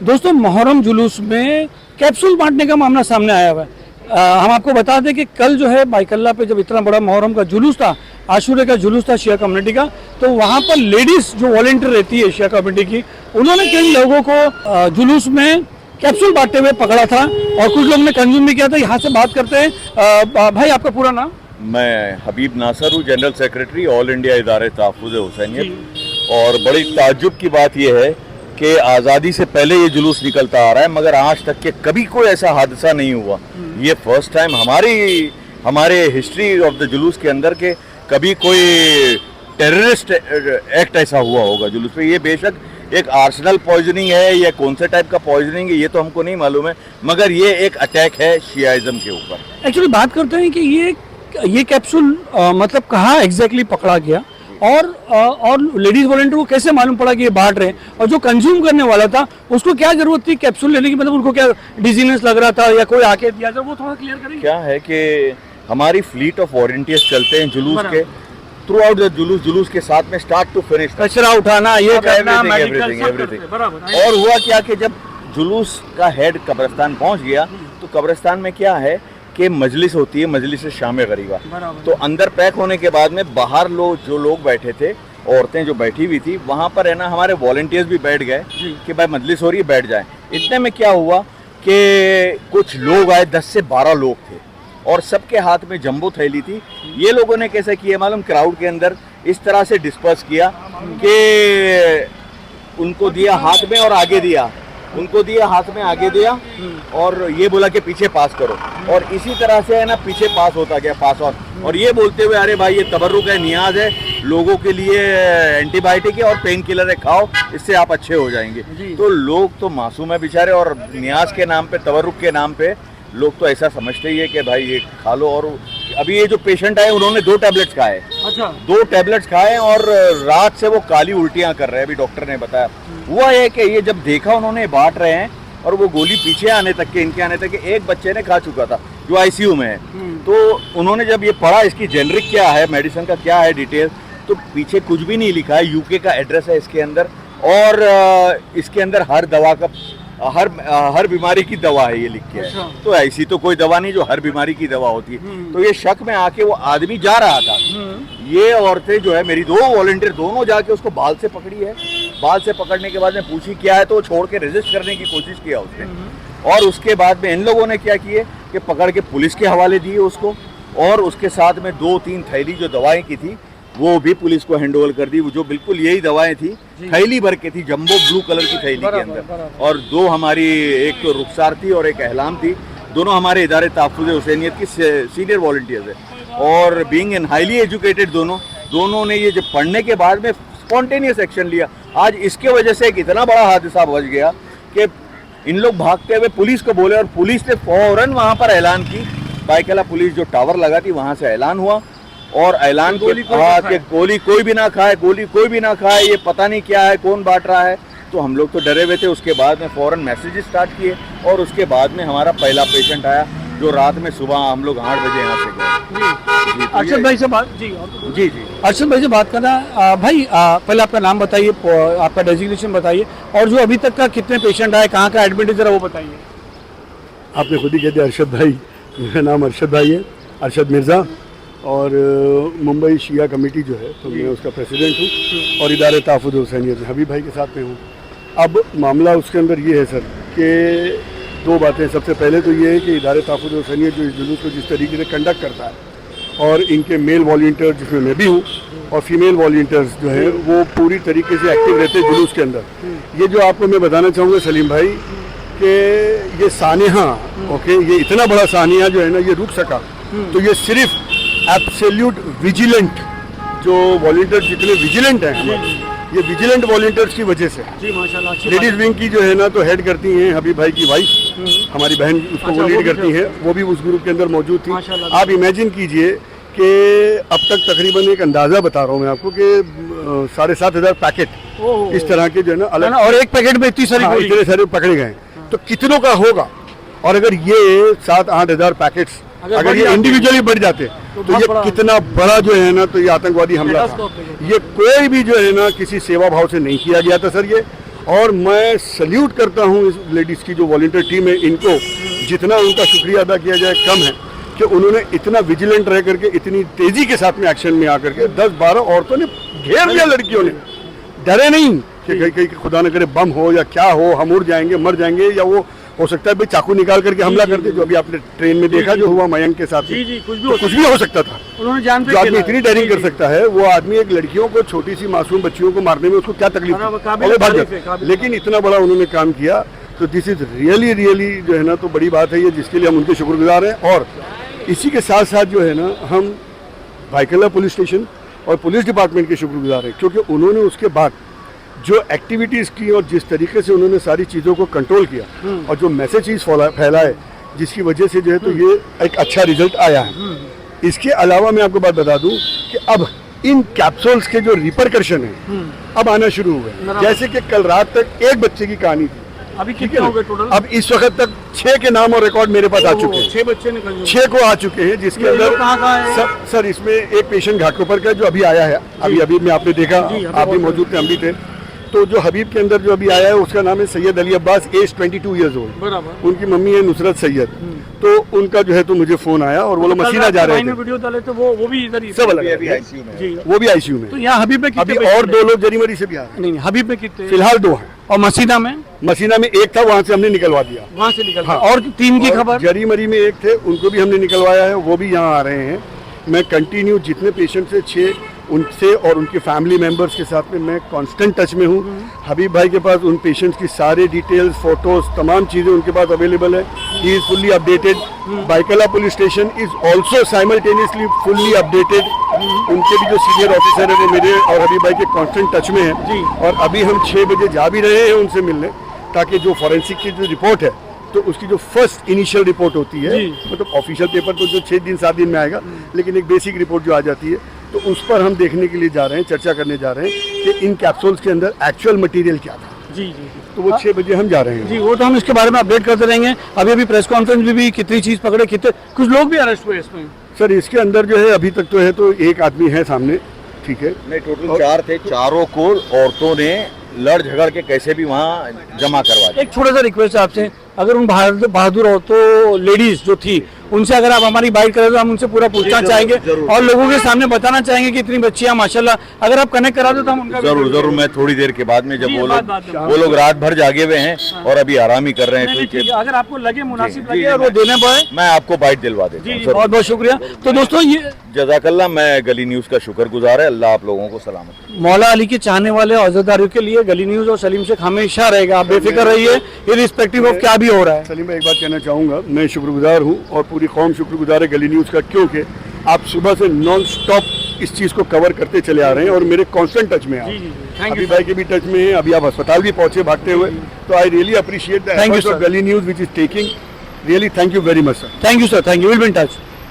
दोस्तों मुहर्रम जुलूस में कैप्सूल बांटने का मामला सामने आया हुआ है। हम आपको बता दें कि कल जो है बाइकल्ला पे जब इतना बड़ा मुहर्रम का जुलूस था, आशूरे का जुलूस था शिया कम्युनिटी का, तो वहाँ पर लेडीज़ जो वॉलंटियर रहती है शिया कम्युनिटी की, उन्होंने कई लोगों को जुलूस में कैप्सूल बांटते हुए पकड़ा था और कुछ लोगों ने कंज्यूम भी किया था। यहाँ से बात करते हैं। भाई आपका पूरा नाम? मैं हबीब नासर हूँ, जनरल सेक्रेटरी ऑल इंडिया इदारे तहफ़्फ़ुज़ हुसैनियत। और बड़ी ताज्जुब की बात यह है कि आज़ादी से पहले ये जुलूस निकलता आ रहा है, मगर आज तक के कभी कोई ऐसा हादसा नहीं हुआ। ये फर्स्ट टाइम हमारे हिस्ट्री ऑफ द जुलूस के अंदर के कभी कोई टेररिस्ट एक्ट ऐसा हुआ होगा जुलूस पे। ये बेशक एक आर्सेनल पॉइजनिंग है या कौन से टाइप का पॉइजनिंग है ये तो हमको नहीं मालूम है, मगर ये एक अटैक है शियाइज़म के ऊपर। एक्चुअली बात करते हैं कि ये कैप्सूल मतलब कहाँ एग्जैक्टली पकड़ा गया और लेडीज वॉलंटियर को कैसे मालूम पड़ा कि ये बांट रहे हैं, और जो कंज्यूम करने वाला था उसको क्या जरूरत थी कैप्सूल लेने की? मतलब उनको क्या डिजीनेस लग रहा था या कोई आके दिया था? वो थोड़ा क्लियर करेंगे। क्या है कि हमारी फ्लीट ऑफ वॉलंटियर्स चलते हैं जुलूस के थ्रू आउट द जुलूस के साथ में स्टार्ट टू फिनिश, कचरा उठाना, ये करना, एवरीथिंग। और हुआ क्या कि जब जुलूस का हेड कब्रिस्तान पहुंच गया तो कब्रिस्तान में क्या है कि मजलिस होती है, मजलिस शाम गरीबा। तो अंदर पैक होने के बाद में बाहर जो लोग बैठे थे, औरतें जो बैठी हुई थी, वहाँ पर है ना हमारे वॉलंटियर्स भी बैठ गए कि भाई मजलिस हो रही है, बैठ जाए। इतने में क्या हुआ कि कुछ लोग आए, 10 से 12 लोग थे और सबके हाथ में जंबो थैली थी। ये लोगों ने कैसे किया मालूम? क्राउड के अंदर इस तरह से डिस्पर्स किया कि उनको दिया हाथ में और आगे दिया, उनको दिया हाथ में आगे दिया और ये बोला कि पीछे पास करो, और इसी तरह से है ना पीछे पास होता गया, पास और ये बोलते हुए अरे भाई ये तबर्रुक है, नियाज है, लोगों के लिए एंटीबायोटिक है और पेन किलर है, खाओ, इससे आप अच्छे हो जाएंगे। तो लोग तो मासूम है बेचारे, और नियाज के नाम पे, तबर्रुक के नाम पे लोग तो ऐसा समझते ही है कि भाई ये खा लो। और अभी ये जो पेशेंट आए उन्होंने 2 टैबलेट्स खाए। अच्छा। 2 टैबलेट्स खाए और रात से वो काली उल्टियां कर रहे हैं, अभी डॉक्टर ने बताया। हुआ है कि ये जब देखा उन्होंने बांट रहे हैं और वो गोली पीछे आने तक के, इनके आने तक के, एक बच्चे ने खा चुका था जो आईसीयू में है। तो उन्होंने जब ये पढ़ा इसकी जेनरिक क्या है, मेडिसिन का क्या है डिटेल, तो पीछे कुछ भी नहीं लिखा है, यूके का एड्रेस है इसके अंदर, और इसके अंदर हर दवा का हर बीमारी की दवा है ये लिख के। अच्छा। तो ऐसी तो कोई दवा नहीं जो हर बीमारी की दवा होती है। तो ये शक में आके वो आदमी जा रहा था, ये औरतें जो है मेरी 2 वॉलंटियर दोनों जाके उसको बाल से पकड़ी है। बाल से पकड़ने के बाद में पूछी क्या है, तो छोड़ के रेजिस्ट करने की कोशिश किया उसने। और उसके बाद में इन लोगों ने क्या किए कि पकड़ के पुलिस के हवाले दिए उसको, और उसके साथ में 2-3 थैली जो दवाएं की थी वो भी पुलिस को हैंड ओवर कर दी, जो बिल्कुल यही दवाएं थी, थैली भर के थी, जंबो ब्लू कलर की थैली के अंदर। और 2 हमारी, एक तो रुखसार थी और एक अहलाम थी, दोनों हमारे इदारे तहफ़्फ़ुज़ हुसैनियत की सीनियर वॉलंटियर्स है, और बीइंग इन हाईली एजुकेटेड दोनों ने ये जब पढ़ने के बाद में स्पॉन्टेनियस एक्शन लिया। आज इसके वजह से एक इतना बड़ा हादसा बच गया कि इन लोग भागते हुए पुलिस को बोले और पुलिस ने फौरन वहाँ पर ऐलान की। बाइकल्ला पुलिस जो टावर लगा थी वहाँ से ऐलान हुआ, और ऐलान के गोली कोई भी ना खाए, गोली कोई भी ना खाए, ये पता नहीं क्या है, कौन बांट रहा है। तो हम लोग तो डरे हुए थे। उसके बाद में फ़ौरन मैसेज स्टार्ट किए और उसके बाद में हमारा पहला पेशेंट आया जो रात में सुबह हम लोग 8 बजे यहाँ से गए। अरशद भाई से बात जी अरशद भाई से बात करना। भाई पहले आपका नाम बताइए, आपका डेजिग्नेशन बताइए, और जो अभी तक का कितने पेशेंट आए, कहाँ का एडमिट है, जरा वो बताइए। आपने खुद ही कह दिया अरशद भाई, मेरा नाम अरशद भाई है, अरशद मिर्ज़ा, और मुंबई शिया कमेटी जो है तो मैं उसका प्रेसिडेंट हूँ और इदारे तहफ़्फ़ुज़ हुसैनियत में हबीब भाई के साथ में हूँ। अब मामला उसके अंदर ये है सर कि 2 बातें। सबसे पहले तो ये है कि इदारे तहफ़्फ़ुज़ हुसैनियत जो इस जुलूस को जिस तरीके से कंडक्ट करता है, और इनके मेल वॉलंटियर जिसमें मैं भी हूँ और फीमेल वॉलंटियर्स जो हैं वो पूरी तरीके से एक्टिव रहते हैं जुलूस के अंदर। ये जो आपको मैं बताना चाहूँगा सलीम भाई कि ये सानिया, ओके, ये इतना बड़ा सानिया जो है ना ये रुक सका, तो ये सिर्फ एब्सोल्यूट विजिलेंट जो वॉलंटियर जितने विजिलेंट हैं हमारे, ये विजिलेंट वॉलंटियर्स की वजह से। जी माशाल्लाह। लेडीज विंग की जो है ना तो हेड करती हैं हबीब भाई की वाइफ, हमारी बहन, उसको वो लीड करती है, वो भी उस ग्रुप के अंदर मौजूद थी। आप इमेजिन कीजिए कि अब तक तकरीबन एक अंदाज़ा बता रहा हूँ मैं आपको कि 7,500 पैकेट इस तरह के जो है ना अलग, और एक पैकेट में इतनी सारे पकड़े गए, तो कितनों का होगा। और अगर ये 7-8 हज़ार पैकेट्स अगर ये इंडिविजुअली बढ़ जाते तो ये कितना बड़ा जो है ना तो ये आतंकवादी हमला था। ये कोई भी जो है ना किसी सेवा भाव से नहीं किया गया था सर ये, और मैं सल्यूट करता हूँ इस लेडीज़ की जो वॉलंटियर टीम है, इनको जितना उनका शुक्रिया अदा किया जाए कम है कि उन्होंने इतना विजिलेंट रह करके इतनी तेज़ी के साथ में एक्शन में आकर के 10-12 औरतों ने घेर लिया, लड़कियों ने डरे नहीं कि कहीं खुदा न करे बम हो या क्या हो, हम उड़ जाएंगे, मर जाएंगे, या वो हो सकता है भाई चाकू निकाल करके हमला कर दे, जो अभी आपने ट्रेन में देखा जो हुआ मयंक के साथ, कुछ भी हो सकता था। उन्होंने जान पे जो आदमी इतनी डेयरिंग कर सकता है, वो आदमी एक लड़कियों को, छोटी सी मासूम बच्चियों को मारने में उसको क्या तकलीफ है, और भाग जाता। लेकिन इतना बड़ा उन्होंने काम किया, तो दिस इज रियली रियली जो है ना तो बड़ी बात है ये, जिसके लिए हम उनके शुक्रगुजार हैं। और इसी के साथ साथ जो है ना हम भाईकल्ला पुलिस स्टेशन और पुलिस डिपार्टमेंट के शुक्रगुजार हैं, क्योंकि उन्होंने उसके बाद जो एक्टिविटीज़ की और जिस तरीके से उन्होंने सारी चीज़ों को कंट्रोल किया और जो मैसेजेस फैलाए, जिसकी वजह से जो है तो ये एक अच्छा रिजल्ट आया है। इसके अलावा मैं आपको बात बता दूं कि अब इन कैप्सूल्स के जो रिपरकशन है अब आना शुरू हुए। जैसे कि कल रात तक एक बच्चे की कहानी थी, अभी कितने हो गए टोटल? अब इस वक्त तक 6 के नाम और रिकॉर्ड मेरे पास आ चुके हैं। 6 बच्चे निकल 6 को आ चुके हैं, जिसके अंदर सर इसमें एक पेशेंट घाटकोपर का जो अभी आया है, अभी में आपने देखा, आप भी मौजूद थे, हम भी थे। तो जो हबीब के अंदर जो अभी आया है उसका नाम है Syed Ali Abbas, age 22 years old. बराबर। उनकी मम्मी है नुसरत सैयद। तो उनका जो है तो मुझे फोन आया और वो लोग मसीना जा रहे थे, वीडियो डाले तो वो भी इधर ही सब अलग है, वो भी आईसीयू में। तो यहाँ हबीब में अभी कितने और 2 लोग जरीमरी से भी आ रहे हैं। नहीं, हबीब में कितने? फिलहाल 2 हैं। और मसीना में? मसीना में एक था, वहां से हमने निकलवा दिया, वहां से निकल। हाँ। और 3 की खबर? जरीमरी में एक थे, उनको भी हमने निकलवाया है, वो भी यहाँ आ रहे हैं। मैं कंटिन्यू जितने पेशेंट से 6 उनसे और उनके फैमिली मेंबर्स के साथ में मैं कांस्टेंट टच में हूँ। हबीब भाई के पास उन पेशेंट्स की सारे डिटेल्स, फोटोज, तमाम चीज़ें उनके पास अवेलेबल है। He is fully updated. Byculla police station is also simultaneously fully updated. उनके भी जो सीनियर ऑफिसर है वो मेरे और हबीब भाई के कांस्टेंट टच में हैं। और अभी हम 6 बजे जा भी रहे हैं उनसे मिलने, ताकि जो फॉरेंसिक की जो रिपोर्ट है तो उसकी जो फर्स्ट इनिशियल रिपोर्ट होती है, मतलब ऑफिशियल पेपर तो जो 6 दिन 7 दिन में आएगा, लेकिन एक बेसिक रिपोर्ट जो आ जाती है, तो उस पर हम देखने के लिए जा रहे हैं, चर्चा करने जा रहे हैं कि इन कैप्सूल्स के अंदर एक्चुअल मटेरियल क्या था। जी। तो वो 6 बजे हम जा रहे हैं जी। वो तो हम इसके बारे में अपडेट करते रहेंगे। अभी प्रेस कॉन्फ्रेंस में भी कितनी चीज पकड़े, कितने कुछ लोग भी अरेस्ट हुए इसमें? सर इसके अंदर जो है अभी तक तो है तो एक आदमी है सामने, ठीक है। नहीं, टोटल 4 थे, चारों को औरतों ने लड़ झगड़ के कैसे भी वहाँ जमा करवा दिया। एक छोटा सा रिक्वेस्ट है आपसे, अगर उन बहादुर औरतों लेडीज जो थी उनसे अगर आप हमारी बाइट करें तो हम उनसे पूरा पूछना चाहेंगे और लोगों के सामने बताना चाहेंगे कि इतनी बच्चियां माशाल्लाह, अगर आप कनेक्ट करा दो तो हम उनका जरूर मैं थोड़ी देर के बाद में, जब वो लोग रात भर जागे हुए हैं और अभी आराम ही कर रहे हैं, अगर आपको लगे मुनासिब लगे और वो देने पाए, मैं आपको बाइट दिलवा देता हूं। बहुत बहुत शुक्रिया। तो दोस्तों ये जज़ाकल्लाह, मैं गली न्यूज़ का शुक्रगुजार है। अल्लाह आप लोगों को सलामत। मौला अली के चाहने वाले और अज़ादारियों के लिए गली न्यूज़ और सलीम शेख हमेशा रहेगा। आप बेफिक्र रहिए, इर्रिस्पेक्टिव ऑफ क्या भी हो रहा है। सलीम भाई एक बात कहना चाहूँगा, मैं शुक्रगुजार हूँ और पूरी कौम शुक्रगुजार है गली न्यूज़ का, क्योंकि आप सुबह से नॉन स्टॉप इस चीज़ को कवर करते चले आ रहे हैं और मेरे कांस्टेंट टच में हैं। अभी भाई के भी टच में हैं, अभी आप अस्पताल भी पहुँचे भागते हुए, तो I really appreciate the efforts of Gali news which is taking. Really thank you very much sir. Thank you sir, thank you, will be in touch.